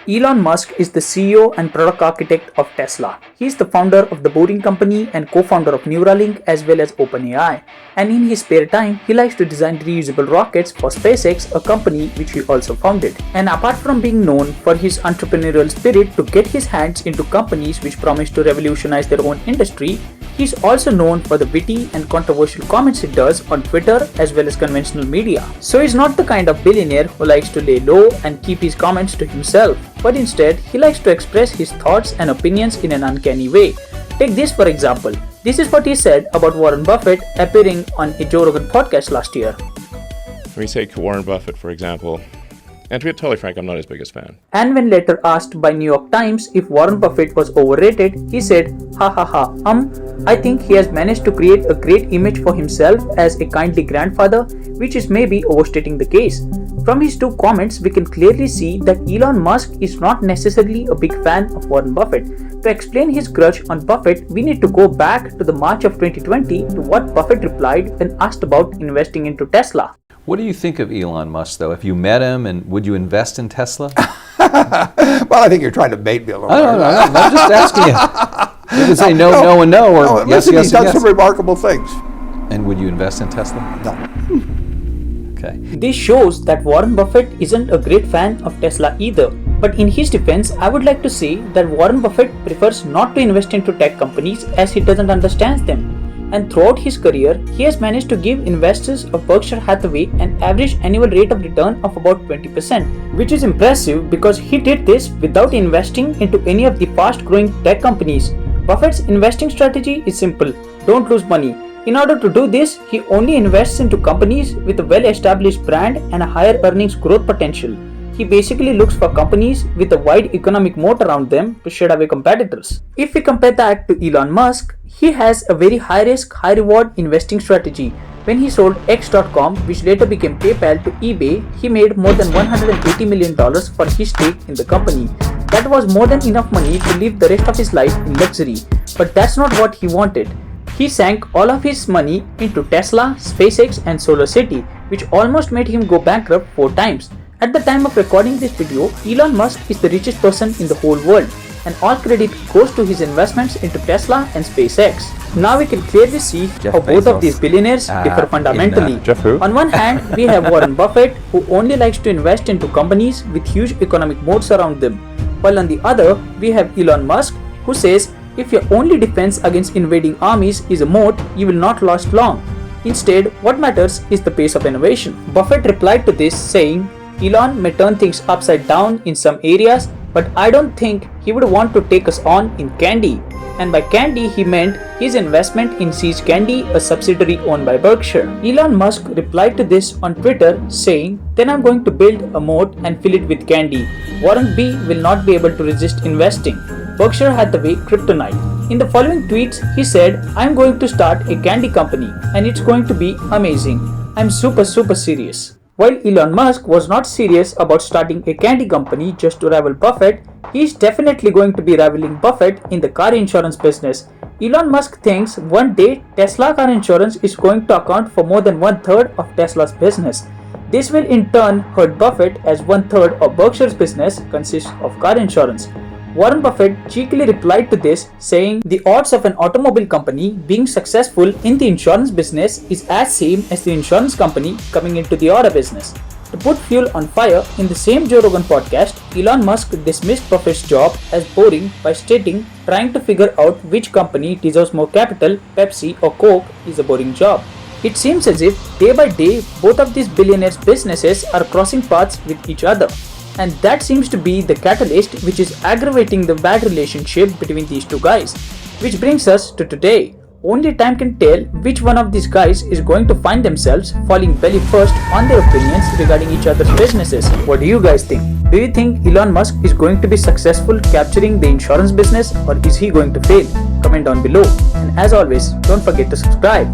Elon Musk is the CEO and product architect of Tesla. He is the founder of the Boring Company and co-founder of Neuralink as well as OpenAI. And in his spare time, he likes to design reusable rockets for SpaceX, a company which he also founded. And apart from being known for his entrepreneurial spirit to get his hands into companies which promise to revolutionize their own industry, he is also known for the witty and controversial comments he does on Twitter as well as conventional media. So he's not the kind of billionaire who likes to lay low and keep his comments to himself, but instead he likes to express his thoughts and opinions in an uncanny way. Take this for example. This is what he said about Warren Buffett appearing on a Joe Rogan podcast last year. When we take Warren Buffett, for example, and to be totally frank, I'm not his biggest fan. And when later asked by New York Times if Warren Buffett was overrated, he said, "Ha ha ha, I think he has managed to create a great image for himself as a kindly grandfather, which is maybe overstating the case." From his two comments, we can clearly see that Elon Musk is not necessarily a big fan of Warren Buffett. To explain his grudge on Buffett, we need to go back to the March of 2020 to what Buffett replied when asked about investing into Tesla. What do you think of Elon Musk, though? If you met him, and would you invest in Tesla? Well, I think you're trying to bait me a little bit. I'm just asking you. You can say no, or yes, listen, yes, he's done yes. some remarkable things. And would you invest in Tesla? No. Okay. This shows that Warren Buffett isn't a great fan of Tesla either. But in his defense, I would like to say that Warren Buffett prefers not to invest into tech companies as he doesn't understand them. And throughout his career, he has managed to give investors of Berkshire Hathaway an average annual rate of return of about 20%, which is impressive because he did this without investing into any of the fast-growing tech companies. Buffett's investing strategy is simple: don't lose money. In order to do this, he only invests into companies with a well-established brand and a higher earnings growth potential. He basically looks for companies with a wide economic moat around them to shed away competitors. If we compare that to Elon Musk, he has a very high-risk, high-reward investing strategy. When he sold X.com, which later became PayPal, to eBay, he made more than $180 million for his stake in the company. That was more than enough money to live the rest of his life in luxury. But that's not what he wanted. He sank all of his money into Tesla, SpaceX and SolarCity, which almost made him go bankrupt 4 times. At the time of recording this video, Elon Musk is the richest person in the whole world, and all credit goes to his investments into Tesla and SpaceX. Now we can clearly see how both of these billionaires differ fundamentally. Jeff who? On one hand, we have Warren Buffett, who only likes to invest into companies with huge economic moats around them, while on the other, we have Elon Musk, who says, if your only defense against invading armies is a moat, you will not last long. Instead, what matters is the pace of innovation. Buffett replied to this saying, "Elon may turn things upside down in some areas, but I don't think he would want to take us on in candy." And by candy, he meant his investment in See's Candy, a subsidiary owned by Berkshire. Elon Musk replied to this on Twitter saying, "Then I'm going to build a moat and fill it with candy. Warren B will not be able to resist investing. Berkshire Hathaway Kryptonite." In the following tweets, he said, "I'm going to start a candy company and it's going to be amazing. I'm super serious." While Elon Musk was not serious about starting a candy company just to rival Buffett, he is definitely going to be rivaling Buffett in the car insurance business. Elon Musk thinks one day Tesla car insurance is going to account for more than 1/3 of Tesla's business. This will in turn hurt Buffett as 1/3 of Berkshire's business consists of car insurance. Warren Buffett cheekily replied to this saying, "The odds of an automobile company being successful in the insurance business is as same as the insurance company coming into the auto business." To put fuel on fire, in the same Joe Rogan podcast, Elon Musk dismissed Buffett's job as boring by stating trying to figure out which company deserves more capital, Pepsi or Coke, is a boring job. It seems as if day by day both of these billionaires' businesses are crossing paths with each other. And that seems to be the catalyst which is aggravating the bad relationship between these two guys. Which brings us to today. Only time can tell which one of these guys is going to find themselves falling belly first on their opinions regarding each other's businesses. What do you guys think? Do you think Elon Musk is going to be successful capturing the insurance business, or is he going to fail? Comment down below. And as always, don't forget to subscribe.